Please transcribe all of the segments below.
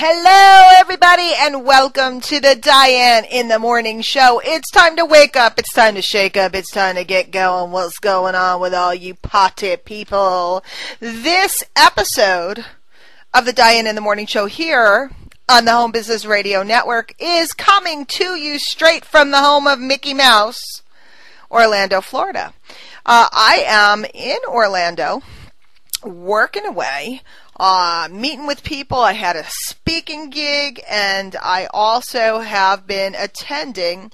Hello, everybody, and welcome to the Diane in the Morning Show. It's time to wake up. It's time to shake up. It's time to get going. What's going on with all you potty people? This episode of the Diane in the Morning Show here on the Home Business Radio Network is coming to you straight from the home of Mickey Mouse, Orlando, Florida. I am in Orlando, working away, meeting with people. I had a speaking gig, and I also have been attending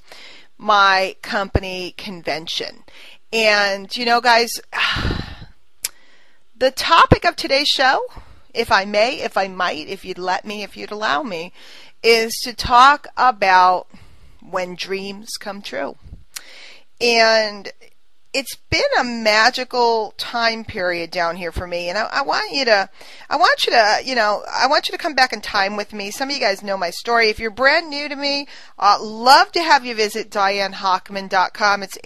my company convention. And, you know, guys, the topic of today's show, if I may, if I might, if you'd let me, if you'd allow me, is to talk about when dreams come true. And it's been a magical time period down here for me, and I want you to come back in time with me. Some of you guys know my story. If you're brand new to me, love to have you visit DianeHochman.com. It's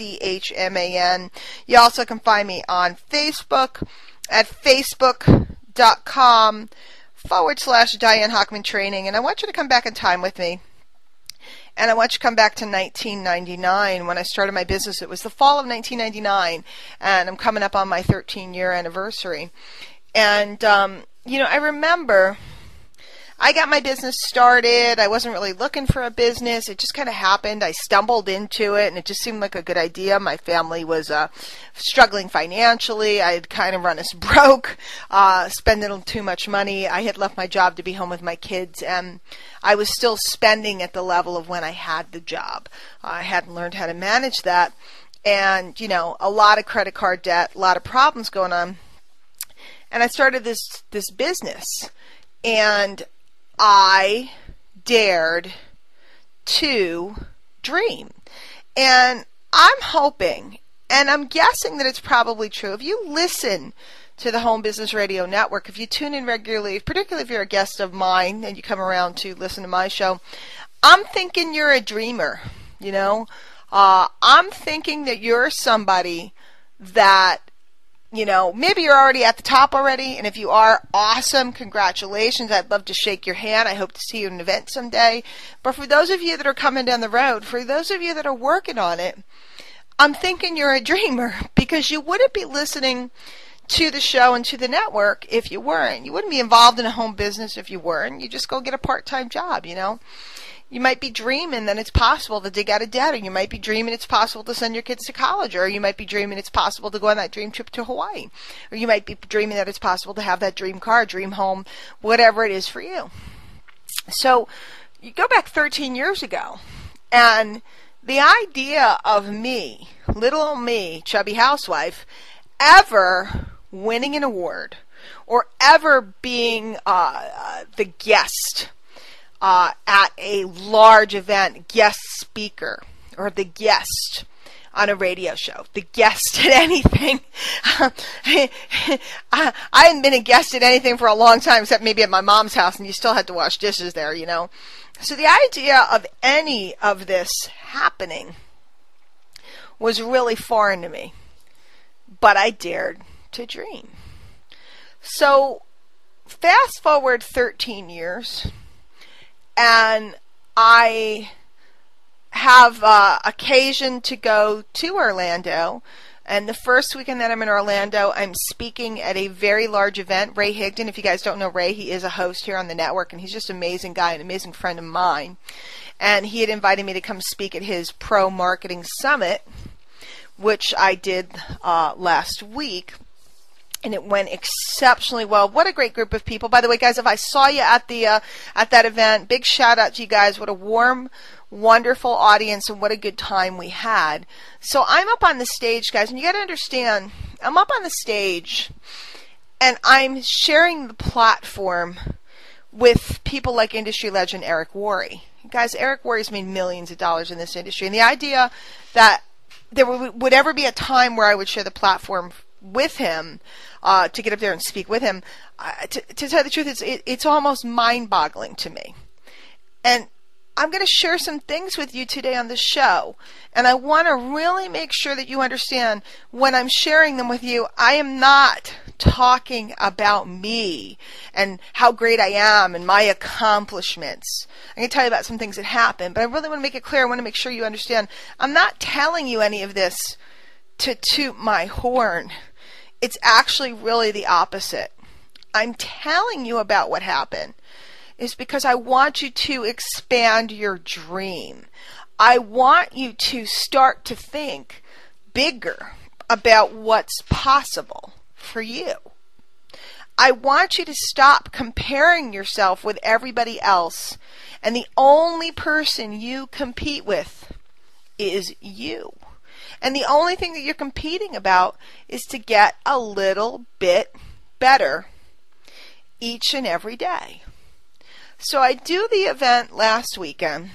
Hochman. You also can find me on Facebook at Facebook.com/Diane Hochman Training, and I want you to come back in time with me. And I want you to come back to 1999 when I started my business. It was the fall of 1999, and I'm coming up on my 13-year anniversary. And, I remember I got my business started. I wasn't really looking for a business. It just kind of happened. I stumbled into it, and it just seemed like a good idea. My family was struggling financially. I had kind of run us broke, spending too much money. I had left my job to be home with my kids, and I was still spending at the level of when I had the job. I hadn't learned how to manage that, and, a lot of credit card debt, a lot of problems going on. And I started this business, and I dared to dream. And I'm hoping, and I'm guessing that it's probably true. If you listen to the Home Business Radio Network, if you tune in regularly, particularly if you're a guest of mine and you come around to listen to my show, I'm thinking you're a dreamer, I'm thinking that you're somebody that, maybe you're already at the top already, and if you are, awesome, congratulations. I'd love to shake your hand. I hope to see you at an event someday. But for those of you that are coming down the road, for those of you that are working on it, I'm thinking you're a dreamer, because you wouldn't be listening to the show and to the network if you weren't. You wouldn't be involved in a home business if you weren't. You just go get a part-time job, You might be dreaming that it's possible to dig out of debt, or you might be dreaming it's possible to send your kids to college, or you might be dreaming it's possible to go on that dream trip to Hawaii, or you might be dreaming that it's possible to have that dream car, dream home, whatever it is for you. So you go back 13 years ago, and the idea of me, little old me, chubby housewife, ever winning an award or ever being the guest at a large event, guest speaker, or the guest on a radio show, the guest at anything. I hadn't been a guest at anything for a long time, except maybe at my mom's house, and you still had to wash dishes there, So the idea of any of this happening was really foreign to me, but I dared to dream. So fast forward 13 years, and I have occasion to go to Orlando. And the first weekend that I'm in Orlando, I'm speaking at a very large event. Ray Higdon, if you guys don't know Ray, he is a host here on the network, and he's just an amazing guy, an amazing friend of mine. And he had invited me to come speak at his Pro Marketing Summit, which I did last week. And it went exceptionally well. What a great group of people. By the way, guys, if I saw you at that event, big shout out to you guys. What a warm, wonderful audience, and what a good time we had. So I'm up on the stage, guys, and you got to understand, I'm up on the stage, and I'm sharing the platform with people like industry legend Eric Worre. Guys, Eric Worre's made millions of dollars in this industry, and the idea that there would ever be a time where I would share the platform with him, to get up there and speak with him, to tell you the truth, it's almost mind-boggling to me. And I'm going to share some things with you today on the show, and I want to really make sure that you understand when I'm sharing them with you, I am not talking about me and how great I am and my accomplishments. I'm going to tell you about some things that happened, but I really want to make it clear. I want to make sure you understand. I'm not telling you any of this to toot my horn. It's actually really the opposite. I'm telling you about what happened is because I want you to expand your dream. I want you to start to think bigger about what's possible for you. I want you to stop comparing yourself with everybody else, and the only person you compete with is you. And the only thing that you're competing about is to get a little bit better each and every day. So I do the event last weekend,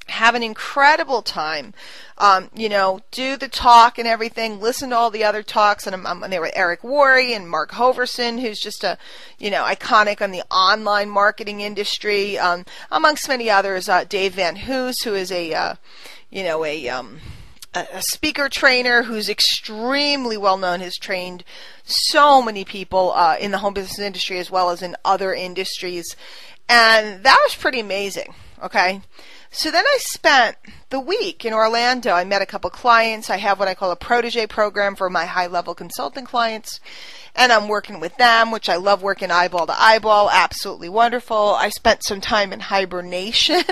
have an incredible time, do the talk and everything, listen to all the other talks, and I'm there with Eric Worre and Mark Hoverson, who's just iconic on the online marketing industry, amongst many others, Dave Van Hoos, who is a speaker trainer who's extremely well known, has trained so many people in the home business industry as well as in other industries. And that was pretty amazing, okay? So then I spent the week in Orlando. I met a couple clients. I have what I call a protege program for my high-level consulting clients, and I'm working with them, which I love working eyeball to eyeball. Absolutely wonderful. I spent some time in hibernation,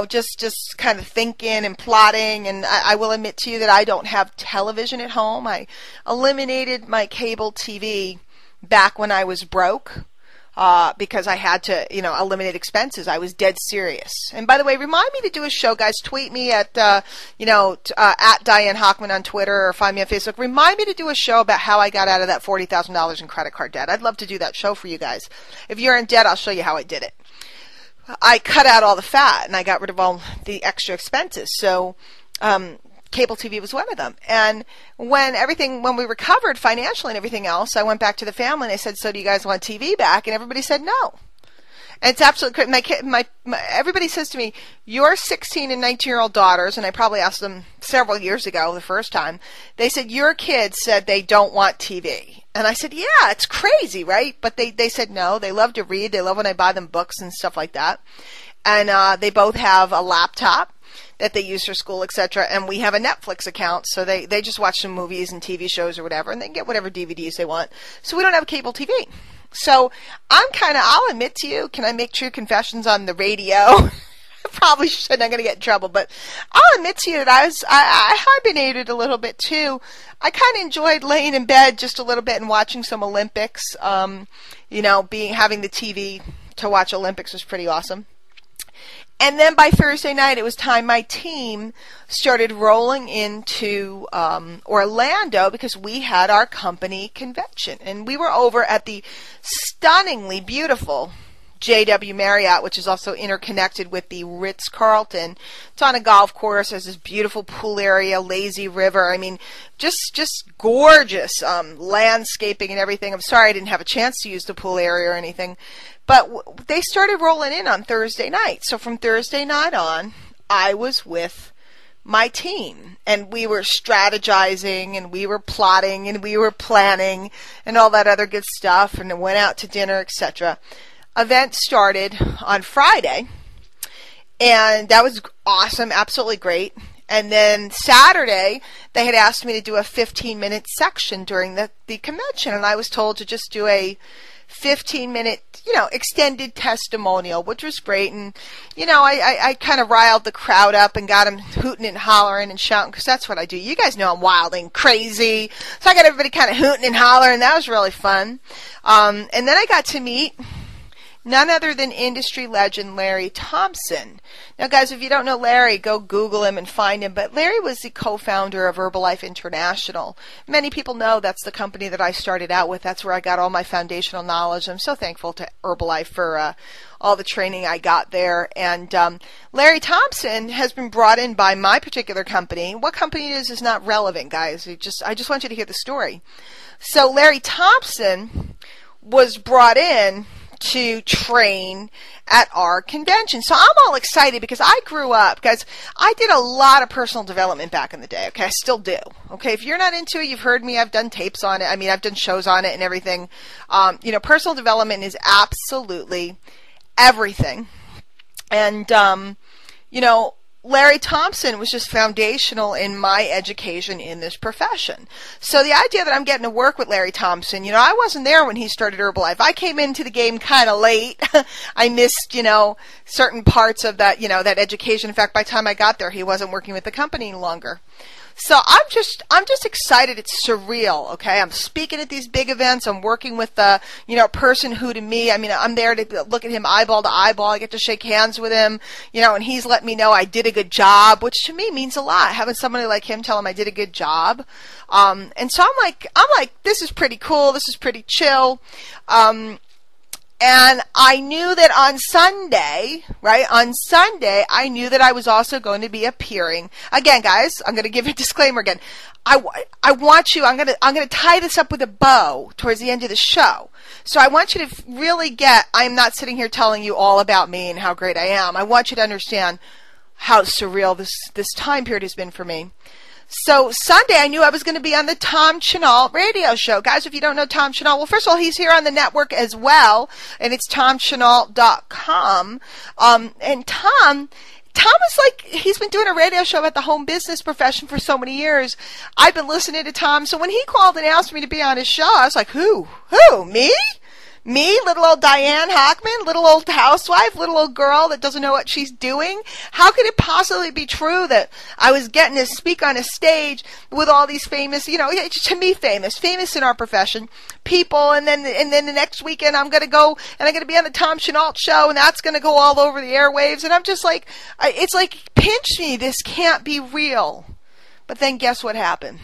just kind of thinking and plotting, and I will admit to you that I don't have television at home. I eliminated my cable TV back when I was broke. Because I had to, eliminate expenses. I was dead serious. And by the way, remind me to do a show, guys. Tweet me at, at Diane Hochman on Twitter or find me on Facebook. Remind me to do a show about how I got out of that $40,000 in credit card debt. I'd love to do that show for you guys. If you're in debt, I'll show you how I did it. I cut out all the fat and I got rid of all the extra expenses. So, cable TV was one of them. And when we recovered financially and everything else, I went back to the family and I said, so do you guys want TV back? And everybody said no. And it's absolutely crazy. Everybody says to me, your 16 and 19-year-old daughters, and I probably asked them several years ago the first time, they said, your kids said they don't want TV. And I said, yeah, it's crazy, right? But they said no. They love to read. They love when I buy them books and stuff like that. And they both have a laptop that they use for school, etc. And we have a Netflix account, so they just watch some movies and TV shows or whatever, and they get whatever DVDs they want. So we don't have cable TV. So I'll admit to you, can I make true confessions on the radio? I probably shouldn't, I'm going to get in trouble, but I'll admit to you that I hibernated a little bit too. I kind of enjoyed laying in bed just a little bit and watching some Olympics. Having the TV to watch Olympics was pretty awesome. And then by Thursday night, it was time my team started rolling into Orlando because we had our company convention. And we were over at the stunningly beautiful JW Marriott, which is also interconnected with the Ritz-Carlton. It's on a golf course. There's this beautiful pool area, lazy river. I mean, just gorgeous landscaping and everything. I'm sorry I didn't have a chance to use the pool area or anything. But they started rolling in on Thursday night. So from Thursday night on, I was with my team. And we were strategizing, and we were plotting, and we were planning, and all that other good stuff, and then went out to dinner, etc. Event started on Friday, and that was awesome, absolutely great. And then Saturday, they had asked me to do a 15-minute section during the convention, and I was told to just do a 15-minute, extended testimonial, which was great. And, I kind of riled the crowd up and got them hooting and hollering and shouting, because that's what I do. You guys know I'm wild and crazy. So I got everybody kind of hooting and hollering. That was really fun. And then I got to meet none other than industry legend Larry Thompson. Now, guys, if you don't know Larry, go Google him and find him. But Larry was the co-founder of Herbalife International. Many people know that's the company that I started out with. That's where I got all my foundational knowledge. I'm so thankful to Herbalife for all the training I got there. And Larry Thompson has been brought in by my particular company. What company it is not relevant, guys. I just want you to hear the story. So Larry Thompson was brought in to train at our convention. So I'm all excited because I grew up, guys, I did a lot of personal development back in the day. Okay, I still do. Okay, if you're not into it, you've heard me, I've done tapes on it. I mean, I've done shows on it and everything. Personal development is absolutely everything. And, Larry Thompson was just foundational in my education in this profession. So the idea that I'm getting to work with Larry Thompson, I wasn't there when he started Herbalife. I came into the game kind of late. I missed, certain parts of that, that education. In fact, by the time I got there, he wasn't working with the company any longer. So I'm just excited. It's surreal. Okay. I'm speaking at these big events. I'm working with the, person who to me, I mean, I'm there to look at him eyeball to eyeball. I get to shake hands with him, and he's letting me know I did a good job, which to me means a lot. Having somebody like him tell him I did a good job. And so I'm like, this is pretty cool. This is pretty chill. And I knew that on Sunday, I knew that I was also going to be appearing. Again, guys, I'm going to give you a disclaimer again. I want you, I'm going to tie this up with a bow towards the end of the show. So I want you to really I'm not sitting here telling you all about me and how great I am. I want you to understand how surreal this time period has been for me. So Sunday, I knew I was going to be on the Tom Chenault radio show. Guys, if you don't know Tom Chenault, well, first of all, he's here on the network as well, and it's tomchenault.com. And Tom is he's been doing a radio show about the home business profession for so many years. I've been listening to Tom. So when he called and asked me to be on his show, I was like, who? Me? Me, little old Diane Hochman, little old housewife, little old girl that doesn't know what she's doing? How could it possibly be true that I was getting to speak on a stage with all these famous, to me famous in our profession, people, and then the next weekend I'm going to go and I'm going to be on the Tom Chenault show, and that's going to go all over the airwaves, and I'm just like, it's like, pinch me, this can't be real. But then guess what happened?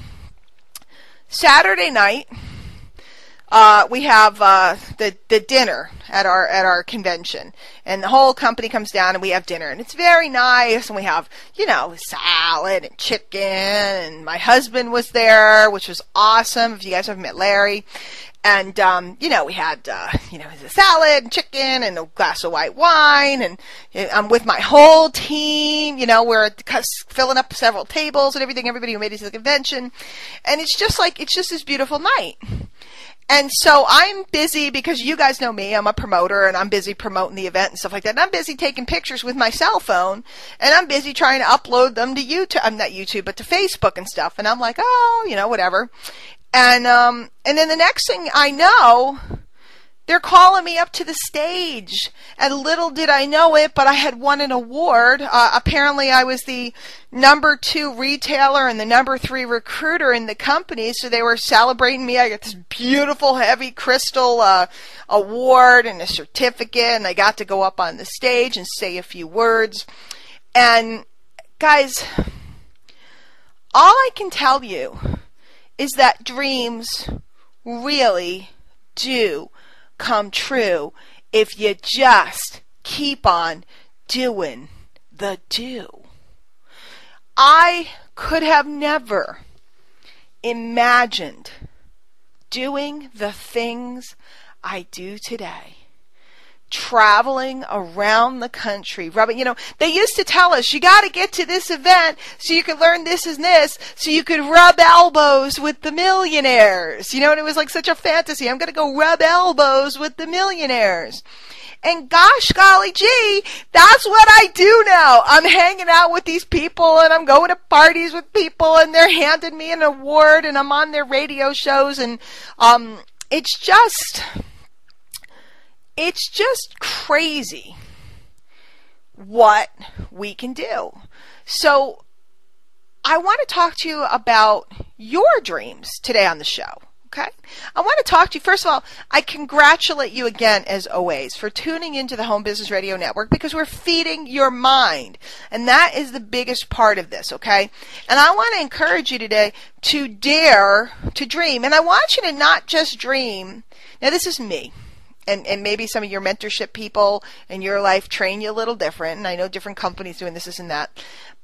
Saturday night, we have the dinner at our convention, and the whole company comes down and we have dinner, and it's very nice, and we have salad and chicken, and my husband was there, which was awesome. If you guys haven't met Larry, and we had the salad and chicken and a glass of white wine, and I'm with my whole team. We're filling up several tables and everything. Everybody who made it to the convention, and it's just this beautiful night. And so I'm busy because you guys know me. I'm a promoter, and I'm busy promoting the event and stuff like that. And I'm busy taking pictures with my cell phone, and I'm busy trying to upload them to YouTube. I'm not YouTube, but to Facebook and stuff. And I'm like, whatever. And then the next thing I know, they're calling me up to the stage, and little did I know it, but I had won an award. Apparently I was the number 2 retailer and the number 3 recruiter in the company, so they were celebrating me. I got this beautiful heavy crystal award and a certificate, and I got to go up on the stage and say a few words. And guys, all I can tell you is that dreams really do come true if you just keep on doing the do. I could have never imagined doing the things I do today. Traveling around the country, rubbing, they used to tell us, you got to get to this event so you can learn this and this, so you could rub elbows with the millionaires. And it was like such a fantasy. I'm going to go rub elbows with the millionaires. And gosh, golly gee, that's what I do now. I'm hanging out with these people, and I'm going to parties with people, and they're handing me an award, and I'm on their radio shows, and it's just crazy what we can do. So I want to talk to you about your dreams today on the show. Okay? I want to talk to you. First of all, I congratulate you again, as always, for tuning into the Home Business Radio Network, because we're feeding your mind. And that is the biggest part of this, okay? And I want to encourage you today to dare to dream. And I want you to not just dream. Now, this is me. And maybe some of your mentorship people in your life train you a little different. And I know different companies doing this and that.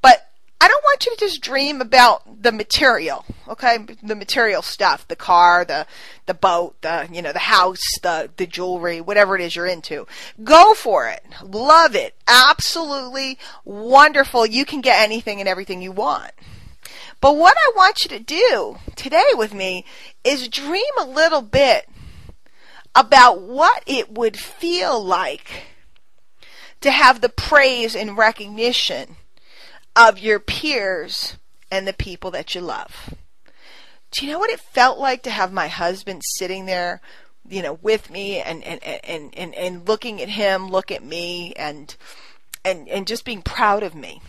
But I don't want you to just dream about the material, okay? The material stuff, the car, the boat, the house, the jewelry, whatever it is you're into. Go for it. Love it. Absolutely wonderful. You can get anything and everything you want. But what I want you to do today with me is dream a little bit about what it would feel like to have the praise and recognition of your peers and the people that you love. Do you know what it felt like to have my husband sitting there, with me and looking at him, look at me, and just being proud of me?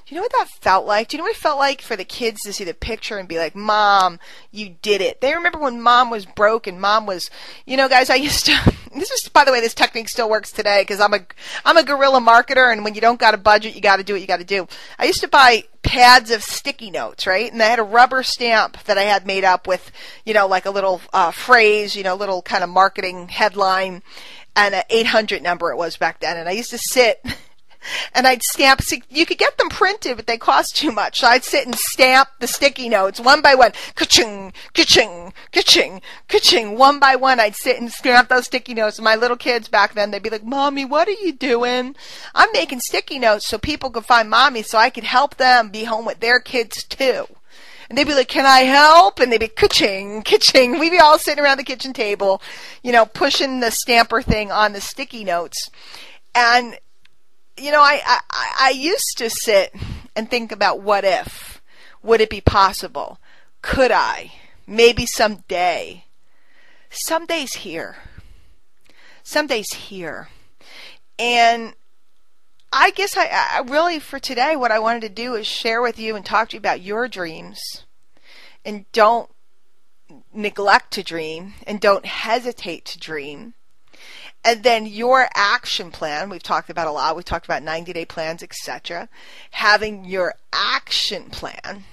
Do you know what that felt like? Do you know what it felt like for the kids to see the picture and be like, Mom, you did it? They remember when Mom was broke and Mom was, guys, I used to, by the way, this technique still works today because I'm a guerrilla marketer, and when you don't got a budget, you got to do what you got to do. I used to buy pads of sticky notes, right? And I had a rubber stamp that I had made up with, like a little phrase, little kind of marketing headline, and an 800 number it was back then. And I used to sit and I'd stamp. You could get them printed, but they cost too much. So I'd sit and stamp the sticky notes one by one. Ka-ching, ka-ching, ka-ching, ka-ching. One by one, I'd sit and stamp those sticky notes. And my little kids back then, they'd be like, Mommy, what are you doing? I'm making sticky notes so people could find Mommy so I could help them be home with their kids too. And they'd be like, can I help? And they'd be ka-ching, ka-ching. We'd be all sitting around the kitchen table, pushing the stamper thing on the sticky notes. And I used to sit and think about what if. Would it be possible? Could I? Maybe someday. Someday's here. Someday's here. And I guess I really, for today, what I wanted to do is share with you and talk to you about your dreams. And don't neglect to dream. And don't hesitate to dream. And then your action plan, we've talked about a lot. We've talked about 90-day plans, etc. Having your action plan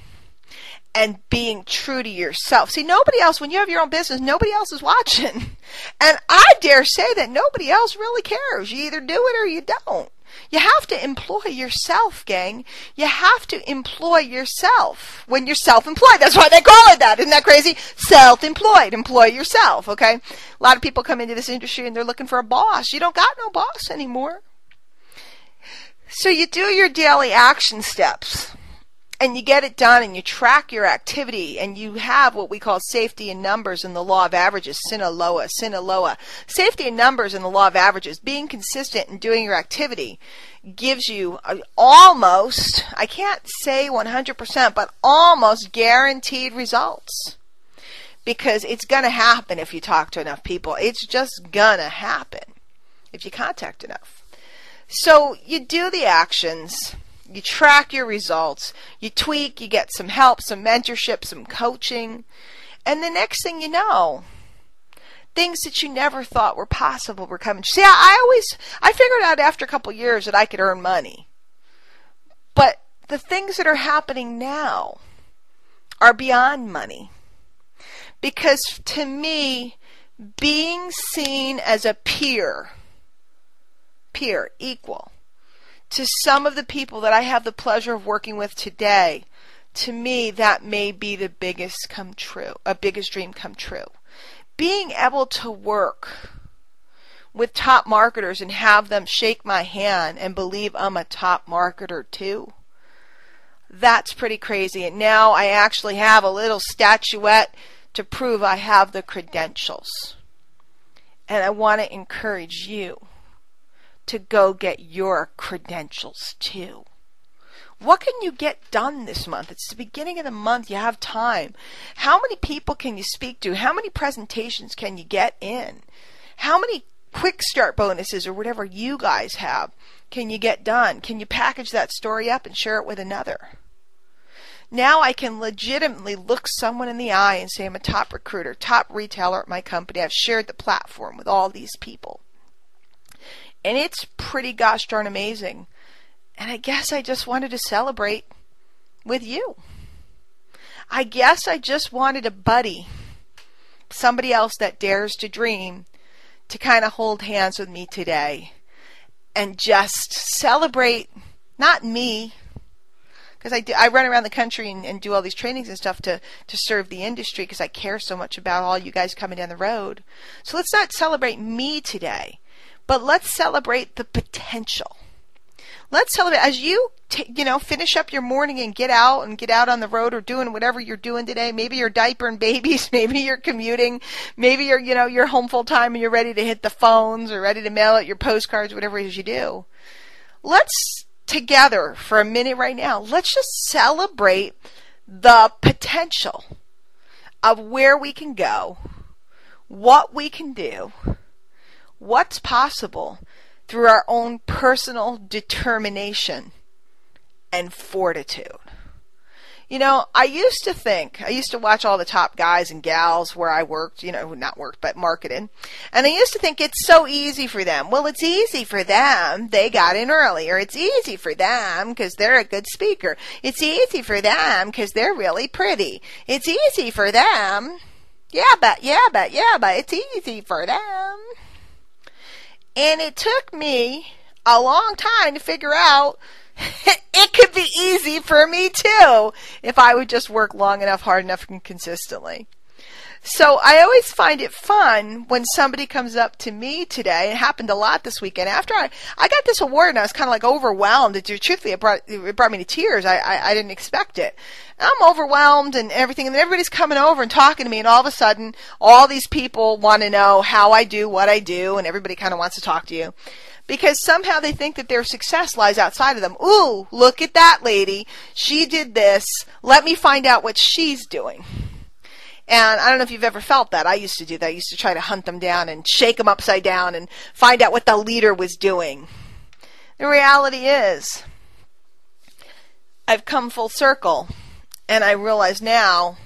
and being true to yourself. See, nobody else, when you have your own business, nobody else is watching. And I dare say that nobody else really cares. You either do it or you don't. You have to employ yourself, gang. You have to employ yourself when you're self-employed. That's why they call it that. Isn't that crazy? Self-employed. Employ yourself, okay? A lot of people come into this industry and they're looking for a boss. You don't got no boss anymore. So you do your daily action steps and you get it done and you track your activity and you have what we call safety in numbers in the law of averages, Sinaloa. Safety in numbers in the law of averages, being consistent in doing your activity gives you almost, I can't say 100%, but almost guaranteed results. Because it's going to happen if you talk to enough people. It's just going to happen if you contact enough. So you do the actions. You track your results, you tweak, you get some help, some mentorship, some coaching, and the next thing you know, things that you never thought were possible were coming. See, I figured out after a couple years that I could earn money. But the things that are happening now are beyond money. Because to me, being seen as a peer, equal, to some of the people that I have the pleasure of working with today, to me, that may be the biggest dream come true. Being able to work with top marketers and have them shake my hand and believe I'm a top marketer too, that's pretty crazy. And now I actually have a little statuette to prove I have the credentials. And I want to encourage you to go get your credentials too. What can you get done this month? It's the beginning of the month. You have time. How many people can you speak to? How many presentations can you get in? How many quick start bonuses or whatever you guys have can you get done? Can you package that story up and share it with another? Now I can legitimately look someone in the eye and say I'm a top recruiter, top retailer at my company. I've shared the platform with all these people. And it's pretty gosh darn amazing. And I guess I just wanted to celebrate with you. I guess I just wanted a buddy, somebody else that dares to dream, to kind of hold hands with me today and just celebrate, not me, because I run around the country and do all these trainings and stuff to serve the industry because I care so much about all you guys coming down the road. So let's not celebrate me today, but let's celebrate the potential. Let's celebrate as you finish up your morning and get out on the road or doing whatever you're doing today. Maybe you're diapering babies, maybe you're commuting, maybe you're home full time and you're ready to hit the phones or ready to mail out your postcards, whatever it is you do. Let's together for a minute right now, let's just celebrate the potential of where we can go, what we can do, what's possible through our own personal determination and fortitude. I used to watch all the top guys and gals where I worked, not worked, but marketed. And I used to think it's so easy for them. Well, it's easy for them. They got in early. Or it's easy for them because they're a good speaker. It's easy for them because they're really pretty. It's easy for them. Yeah, but it's easy for them. And it took me a long time to figure out it could be easy for me too if I would just work long enough, hard enough, and consistently. So I always find it fun when somebody comes up to me today. It happened a lot this weekend. After I got this award and I was kind of like overwhelmed. Truthfully, it brought me to tears. I didn't expect it. I'm overwhelmed and everything, and then everybody's coming over and talking to me, and all of a sudden, all these people want to know how I do what I do, and everybody kind of wants to talk to you. Because somehow they think that their success lies outside of them. Ooh, look at that lady. She did this. Let me find out what she's doing. And I don't know if you've ever felt that. I used to do that. I used to try to hunt them down and shake them upside down and find out what the leader was doing. The reality is, I've come full circle, and I realize now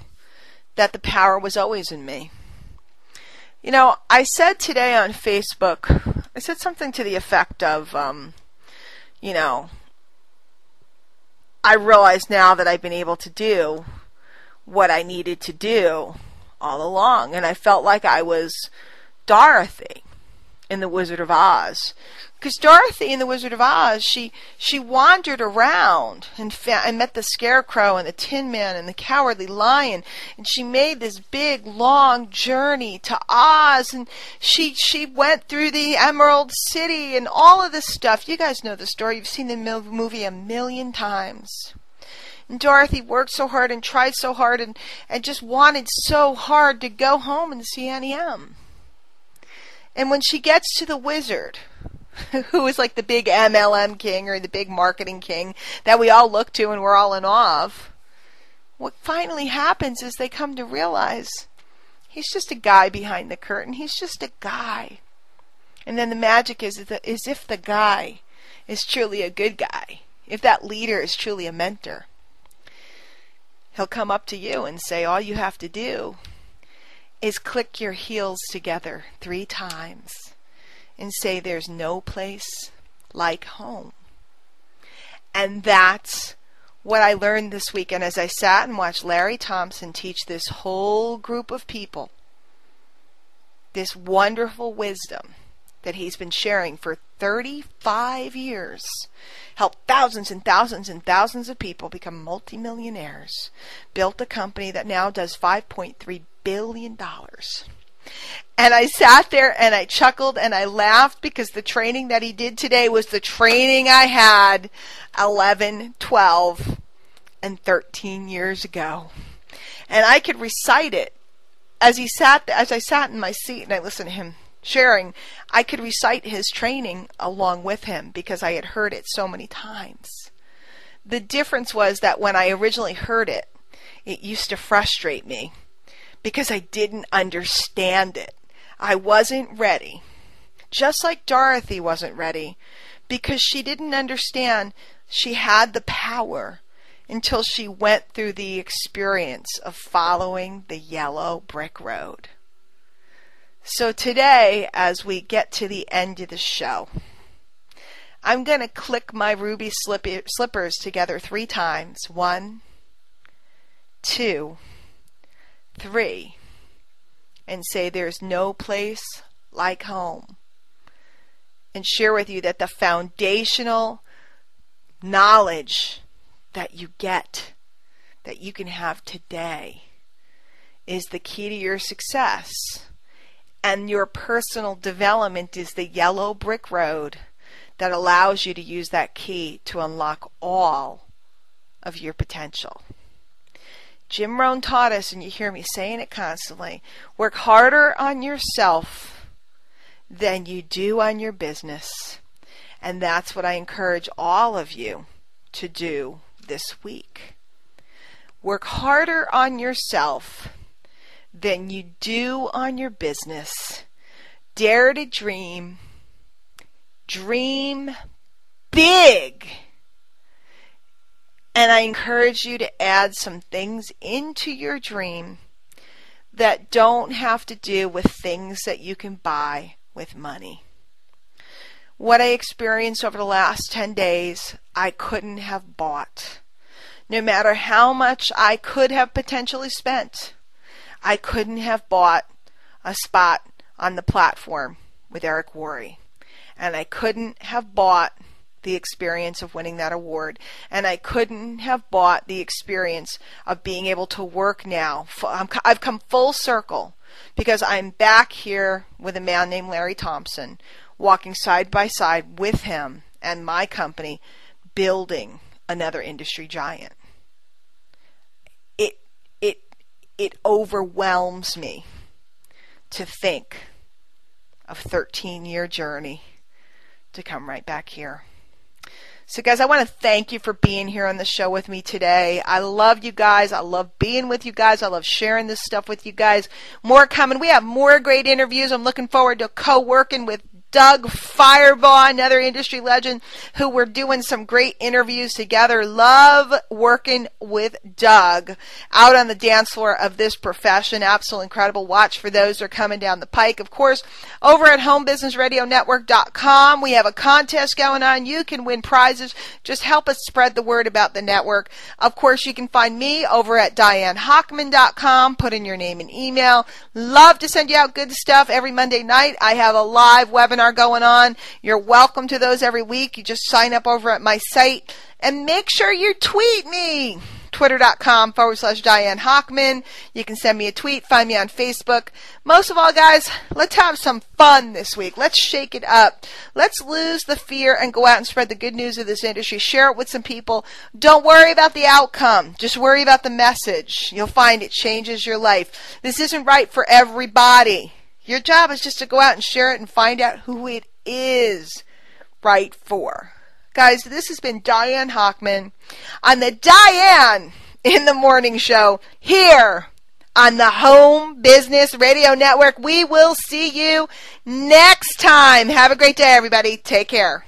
that the power was always in me. I said today on Facebook, I said something to the effect of, I realize now that I've been able to do what I needed to do all along. And I felt like I was Dorothy in The Wizard of Oz. Because Dorothy in The Wizard of Oz, she wandered around and met the Scarecrow and the Tin Man and the Cowardly Lion, and she made this big, long journey to Oz, and she went through the Emerald City and all of this stuff. You guys know the story. You've seen the movie a million times. And Dorothy worked so hard and tried so hard and just wanted so hard to go home and see Annie M. And when she gets to the wizard, who is like the big MLM king or the big marketing king that we all look to and we're all in awe of, what finally happens is they come to realize he's just a guy behind the curtain. He's just a guy. And then the magic is if the guy is truly a good guy, if that leader is truly a mentor, he'll come up to you and say, all you have to do is click your heels together 3 times and say, there's no place like home. And that's what I learned this weekend as I sat and watched Larry Thompson teach this whole group of people this wonderful wisdom that he's been sharing for 35 years, helped thousands and thousands and thousands of people become multimillionaires, built a company that now does $5.3 billion. And I sat there and I chuckled and I laughed because the training that he did today was the training I had 11, 12, and 13 years ago. And I could recite it as I sat in my seat and I listened to him sharing. I could recite his training along with him because I had heard it so many times. The difference was that when I originally heard it, it used to frustrate me because I didn't understand it. I wasn't ready. Just like Dorothy wasn't ready because she didn't understand she had the power until she went through the experience of following the yellow brick road. So today, as we get to the end of the show, I'm going to click my ruby slippers together 3 times. 1, 2, 3. And say there's no place like home. And share with you that the foundational knowledge that you get, that you can have today, is the key to your success. And your personal development is the yellow brick road that allows you to use that key to unlock all of your potential. Jim Rohn taught us, and you hear me saying it constantly, work harder on yourself than you do on your business. And that's what I encourage all of you to do this week. Work harder on yourself than you do on your business. Dare to dream. Dream big. And I encourage you to add some things into your dream that don't have to do with things that you can buy with money. What I experienced over the last 10 days, I couldn't have bought. No matter how much I could have potentially spent, I couldn't have bought a spot on the platform with Eric Worre. And I couldn't have bought the experience of winning that award. And I couldn't have bought the experience of being able to work now. I've come full circle because I'm back here with a man named Larry Thompson, walking side by side with him and my company, building another industry giant. It overwhelms me to think of a 13-year journey to come right back here. So guys, I want to thank you for being here on the show with me today. I love you guys. I love being with you guys. I love sharing this stuff with you guys. More coming. We have more great interviews. I'm looking forward to co-working with Doug Firebaugh, another industry legend, who we're doing some great interviews together. Love working with Doug out on the dance floor of this profession. Absolutely incredible. Watch for those that are coming down the pike. Of course, over at homebusinessradionetwork.com, we have a contest going on. You can win prizes. Just help us spread the word about the network. Of course, you can find me over at DianeHochman.com. Put in your name and email. Love to send you out good stuff every Monday night. I have a live webinar going on. You're welcome to those every week. You just sign up over at my site and make sure you tweet me. Twitter.com/Diane Hochman. You can send me a tweet. Find me on Facebook. Most of all, guys, let's have some fun this week. Let's shake it up. Let's lose the fear and go out and spread the good news of this industry. Share it with some people. Don't worry about the outcome. Just worry about the message. You'll find it changes your life. This isn't right for everybody. Your job is just to go out and share it and find out who it is right for. Guys, this has been Diane Hochman on the Diane in the Morning Show here on the Home Business Radio Network. We will see you next time. Have a great day, everybody. Take care.